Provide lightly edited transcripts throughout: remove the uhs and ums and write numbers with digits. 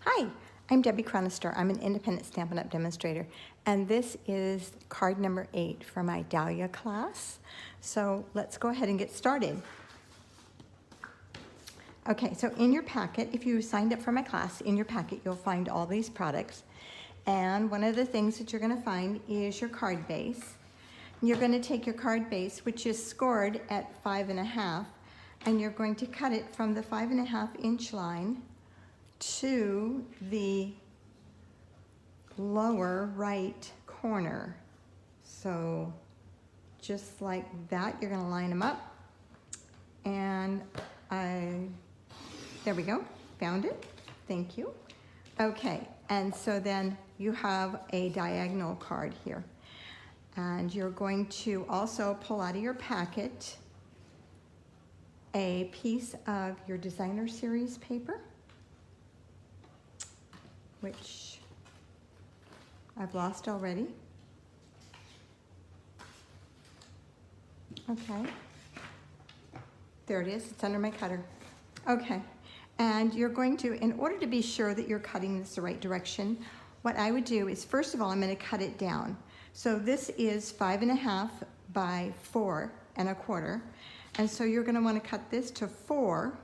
Hi, I'm Debbie Cronister. I'm an independent Stampin' Up! Demonstrator, and this is card number 8 for my Dahlia class. So let's go ahead and get started. Okay, so in your packet, if you signed up for my class, in your packet you'll find all these products. And one of the things that you're going to find is your card base. You're going to take your card base, which is scored at 5.5, and you're going to cut it from the 5.5 inch line to the lower right corner. So just like that, you're going to line them up. And there we go, found it. Thank you. Okay, and so then you have a diagonal card here. And you're going to also pull out of your packet a piece of your designer series paper, which I've lost already. Okay, there it is, it's under my cutter. Okay, and you're going to, in order to be sure that you're cutting this the right direction, what I would do is, first of all, I'm going to cut it down. So this is 5.5 by 4.25, and so you're going to want to cut this to 4.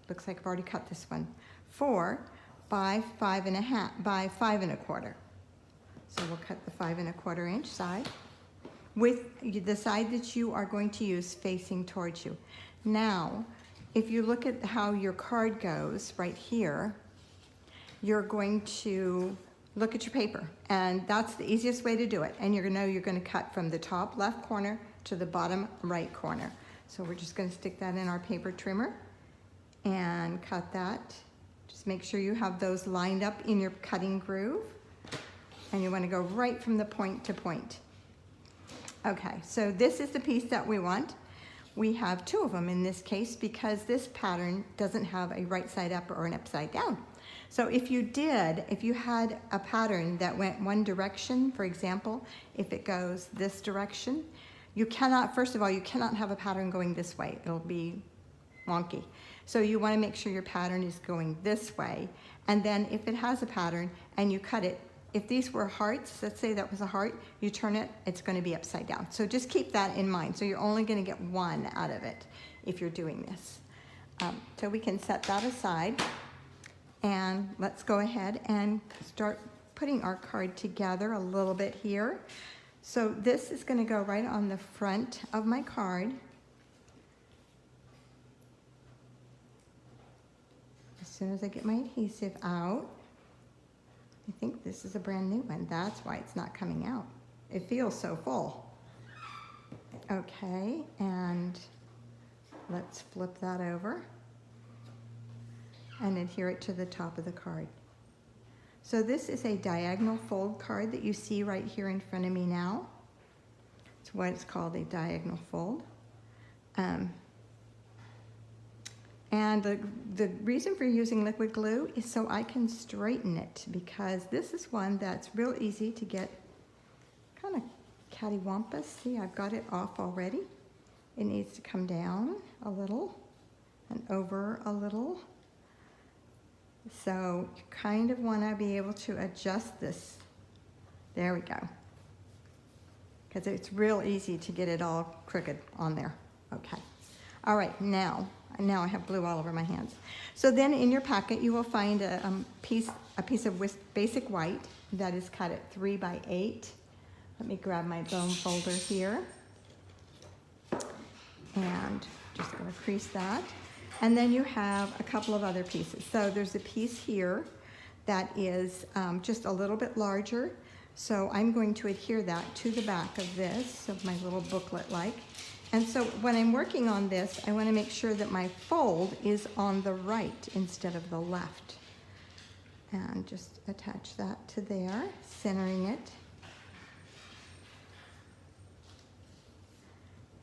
Looks like I've already cut this one. 4 by 5.5 by 5.25. So we'll cut the 5.25 inch side with the side that you are going to use facing towards you. Now, if you look at how your card goes right here, you're going to look at your paper, and that's the easiest way to do it. And you're gonna know you're gonna cut from the top left corner to the bottom right corner. So we're just gonna stick that in our paper trimmer and cut that. Just make sure you have those lined up in your cutting groove, and you want to go right from the point to point. Okay, so this is the piece that we want. We have 2 of them in this case because this pattern doesn't have a right side up or an upside down. So if you had a pattern that went one direction, for example, if it goes this direction, you cannot, first of all, you cannot have a pattern going this way. It'll be wonky. So you want to make sure your pattern is going this way. And then if it has a pattern and you cut it, if these were hearts, let's say that was a heart, you turn it, it's going to be upside down. So just keep that in mind. So you're only going to get one out of it if you're doing this. So we can set that aside. And let's go ahead and start putting our card together a little bit here. So this is going to go right on the front of my card. As soon as I get my adhesive out, I think this is a brand new one. That's why it's not coming out. It feels so full. Okay, and let's flip that over and adhere it to the top of the card. So this is a diagonal fold card that you see right here in front of me now. It's what it's called, a diagonal fold. And the reason for using liquid glue is so I can straighten it, because this is one that's real easy to get kind of cattywampus. See, I've got it off already. It needs to come down a little and over a little. So you kind of want to be able to adjust this. There we go. Because it's real easy to get it all crooked on there. Okay. All right, now I have glue all over my hands. So then in your packet you will find a piece of basic white that is cut at 3 by 8. Let me grab my bone folder here. And just going to crease that. And then you have a couple of other pieces. So there's a piece here that is just a little bit larger. So I'm going to adhere that to the back of this, of my little booklet-like. And so when I'm working on this, I want to make sure that my fold is on the right instead of the left. And just attach that to there, centering it.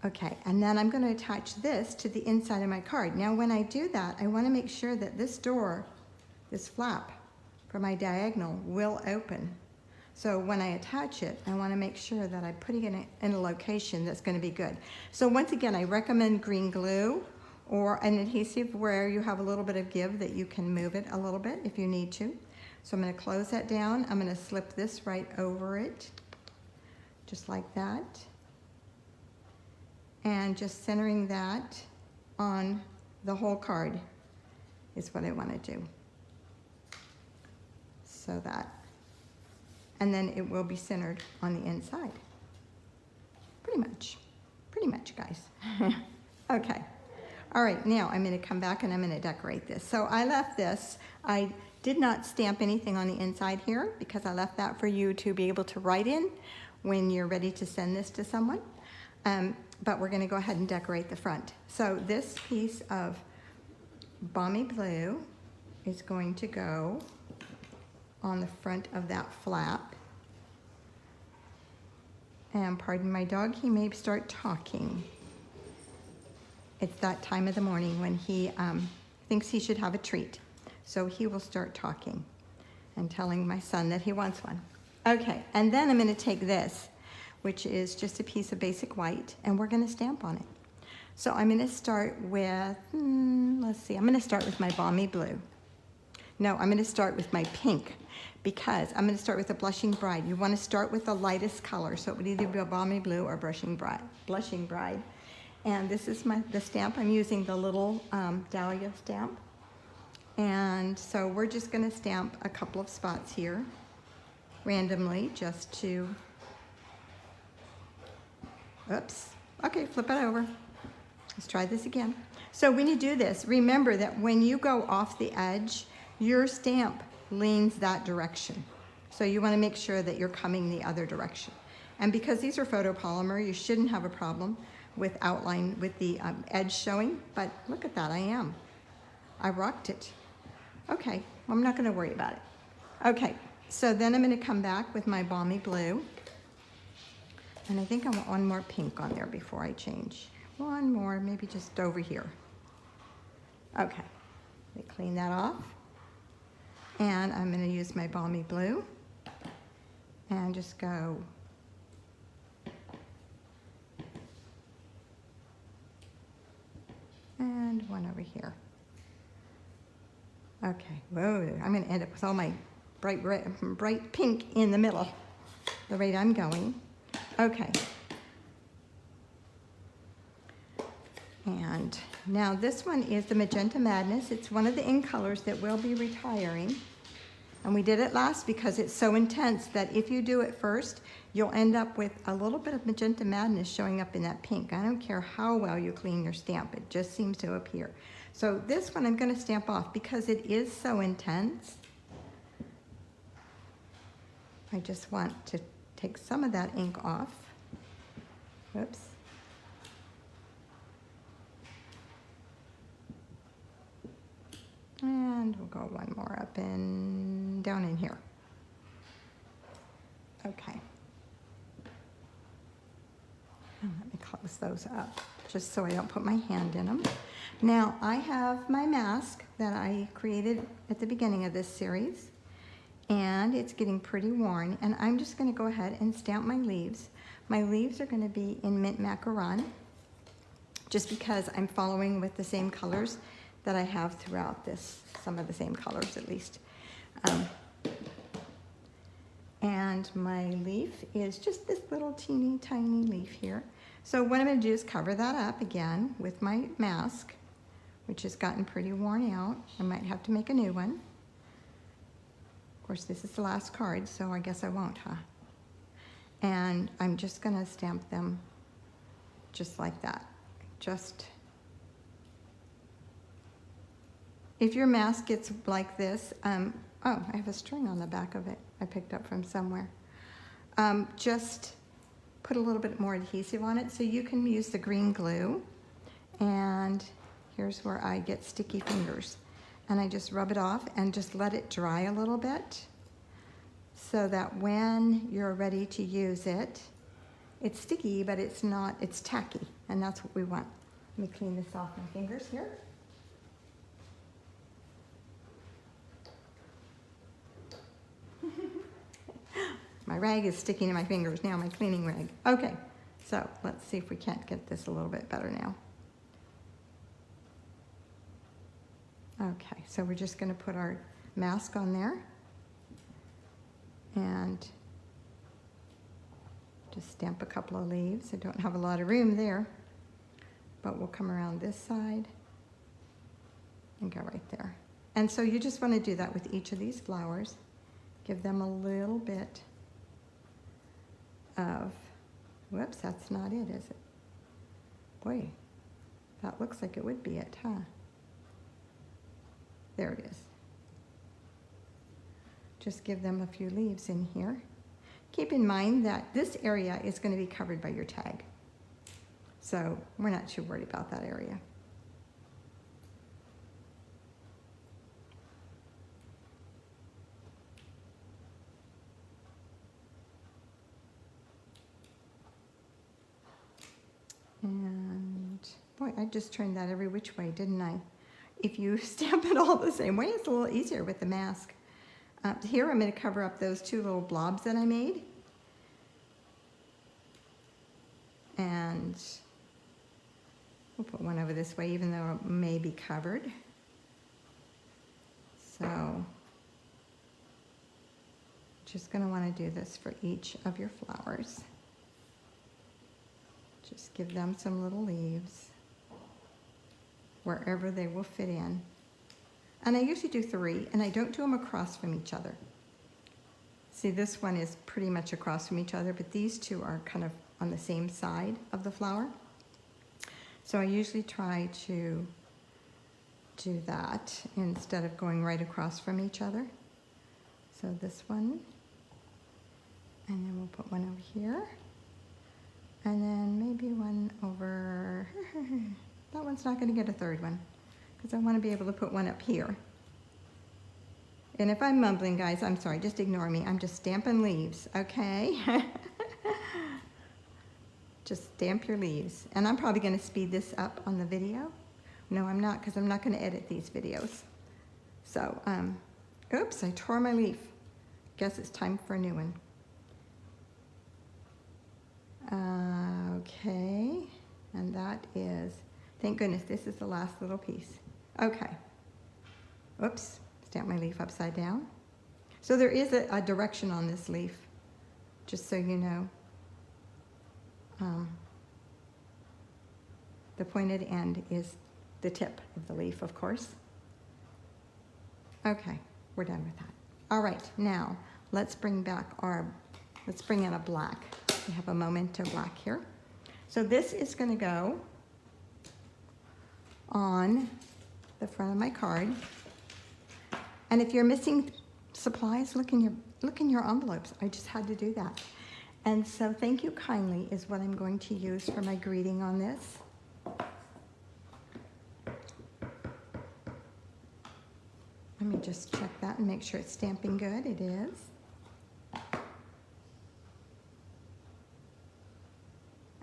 Okay, and then I'm going to attach this to the inside of my card. Now when I do that, I want to make sure that this door, this flap for my diagonal will open. So when I attach it, I want to make sure that I'm putting it in a location that's going to be good. So once again, I recommend green glue or an adhesive where you have a little bit of give that you can move it a little bit if you need to. So I'm going to close that down. I'm going to slip this right over it, just like that. And just centering that on the whole card is what I want to do. So that, and then it will be centered on the inside. Pretty much, guys. Okay. All right, now I'm going to come back and I'm going to decorate this. So I left this. I did not stamp anything on the inside here because I left that for you to be able to write in when you're ready to send this to someone. But we're going to go ahead and decorate the front. So this piece of balmy blue is going to go on the front of that flap. And pardon my dog, he may start talking. It's that time of the morning when he thinks he should have a treat. So he will start talking and telling my son that he wants one. Okay, and then I'm going to take this, which is just a piece of basic white, and we're going to stamp on it. So I'm going to start with, let's see, I'm going to start with my balmy blue. No, I'm going to start with my pink, because I'm going to start with a blushing bride. You want to start with the lightest color, so it would either be a balmy blue or blushing bride. And this is the stamp. I'm using the little dahlia stamp. And so we're just going to stamp a couple of spots here randomly just to, oops, okay, flip it over. Let's try this again. So when you do this, remember that when you go off the edge, your stamp leans that direction. So you want to make sure that you're coming the other direction. And because these are photopolymer, you shouldn't have a problem with outline, with the edge showing, but look at that, I rocked it. Okay, well, I'm not going to worry about it. Okay, so then I'm going to come back with my balmy blue. And I think I want one more pink on there before I change. One more, maybe just over here. Okay, let me clean that off. And I'm going to use my balmy blue and just go and one over here. Okay, whoa, I'm going to end up with all my bright pink in the middle, the rate I'm going. Okay. And now this one is the Magenta Madness. It's one of the ink colors that will be retiring. And we did it last because it's so intense that if you do it first, you'll end up with a little bit of Magenta Madness showing up in that pink. I don't care how well you clean your stamp, it just seems to appear. So this one I'm going to stamp off because it is so intense. I just want to take some of that ink off. Whoops. And we'll go one more up and down in here. Okay. And let me close those up just so I don't put my hand in them. Now I have my mask that I created at the beginning of this series, and it's getting pretty worn, and I'm just going to go ahead and stamp my leaves. My leaves are going to be in mint macaron, just because I'm following with the same colors that I have throughout this, some of the same colors at least. And my leaf is just this little teeny tiny leaf here. So what I'm going to do is cover that up again with my mask, which has gotten pretty worn out. I might have to make a new one. Of course, this is the last card, so I guess I won't, huh? And I'm just going to stamp them just like that. Just, if your mask gets like this, oh, I have a string on the back of it I picked up from somewhere. Just put a little bit more adhesive on it so you can use the green glue. And here's where I get sticky fingers. And I just rub it off and just let it dry a little bit so that when you're ready to use it, it's sticky, but it's not, it's tacky, and that's what we want. Let me clean this off my fingers here. My rag is sticking to my fingers now, my cleaning rag. Okay, so let's see if we can't get this a little bit better now. Okay, so we're just going to put our mask on there. And just stamp a couple of leaves. I don't have a lot of room there, but we'll come around this side and go right there. And so you just want to do that with each of these flowers. Give them a little bit of, whoops, that's not it, is it? Boy, that looks like it would be it, huh? There it is. Just give them a few leaves in here. Keep in mind that this area is going to be covered by your tag. So we're not too worried about that area. And boy, I just turned that every which way, didn't I? If you stamp it all the same way, it's a little easier with the mask. Here I'm going to cover up those two little blobs that I made. And we'll put one over this way, even though it may be covered. So just going to want to do this for each of your flowers. Just give them some little leaves wherever they will fit in. And I usually do 3, and I don't do them across from each other. See, this one is pretty much across from each other, but these two are kind of on the same side of the flower. So I usually try to do that instead of going right across from each other. So this one, and then we'll put one over here. And then maybe one over, that one's not going to get a third one because I want to be able to put one up here. And if I'm mumbling, guys, I'm sorry, just ignore me. I'm just stamping leaves, okay? Just stamp your leaves. And I'm probably going to speed this up on the video. No, I'm not, because I'm not going to edit these videos. So, oops, I tore my leaf. Guess it's time for a new one. Okay, and that is, thank goodness, this is the last little piece. Okay, oops, stamp my leaf upside down. So there is a direction on this leaf, just so you know. The pointed end is the tip of the leaf, of course. Okay, we're done with that. All right, now let's bring in a black. We have a Memento black here. So this is going to go on the front of my card. And if you're missing supplies, look in your envelopes. I just had to do that. And so thank you kindly is what I'm going to use for my greeting on this. Let me just check that and make sure it's stamping good. It is.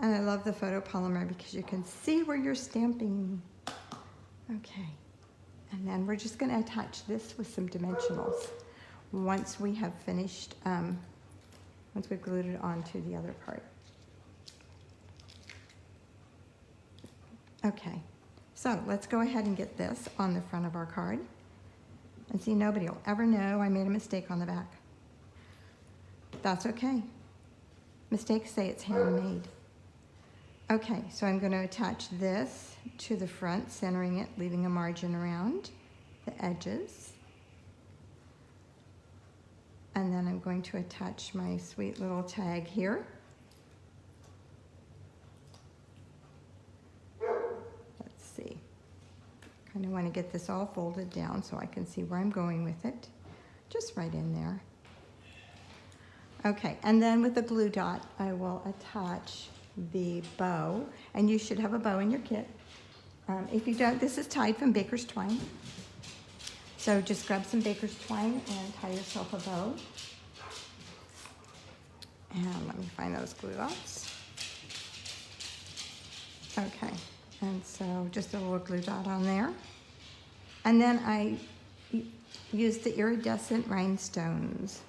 And I love the photopolymer because you can see where you're stamping. Okay. And then we're just going to attach this with some dimensionals once we have finished, once we've glued it onto the other part. Okay. So let's go ahead and get this on the front of our card. And see, nobody will ever know I made a mistake on the back. That's okay. Mistakes say it's handmade. Okay, so I'm going to attach this to the front, centering it, leaving a margin around the edges. And then I'm going to attach my sweet little tag here. Let's see. Kind of want to get this all folded down so I can see where I'm going with it. Just right in there. Okay, and then with the glue dot, I will attach the bow, and you should have a bow in your kit. If you don't, this is tied from baker's twine. So just grab some baker's twine and tie yourself a bow. And let me find those glue dots. Okay, and so just a little glue dot on there. And then I use the iridescent rhinestones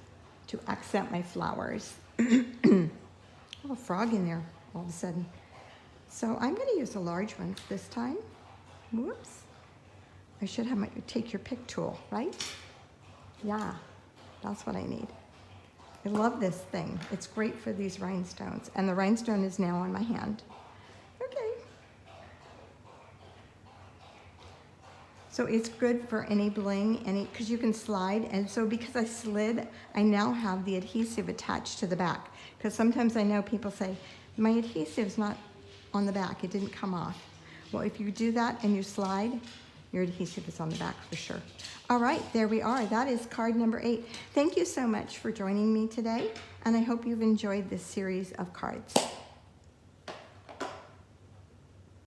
to accent my flowers. Oh, a frog in there all of a sudden. So I'm going to use a large one this time. Whoops. I should have my take your pick tool, right? Yeah, that's what I need. I love this thing. It's great for these rhinestones. And the rhinestone is now on my hand. Okay. So it's good for any bling, because you can slide. And so because I slid, I now have the adhesive attached to the back. Because sometimes I know people say, my adhesive's not on the back, it didn't come off. Well, if you do that and you slide, your adhesive is on the back for sure. All right, there we are. That is card number 8. Thank you so much for joining me today, and I hope you've enjoyed this series of cards.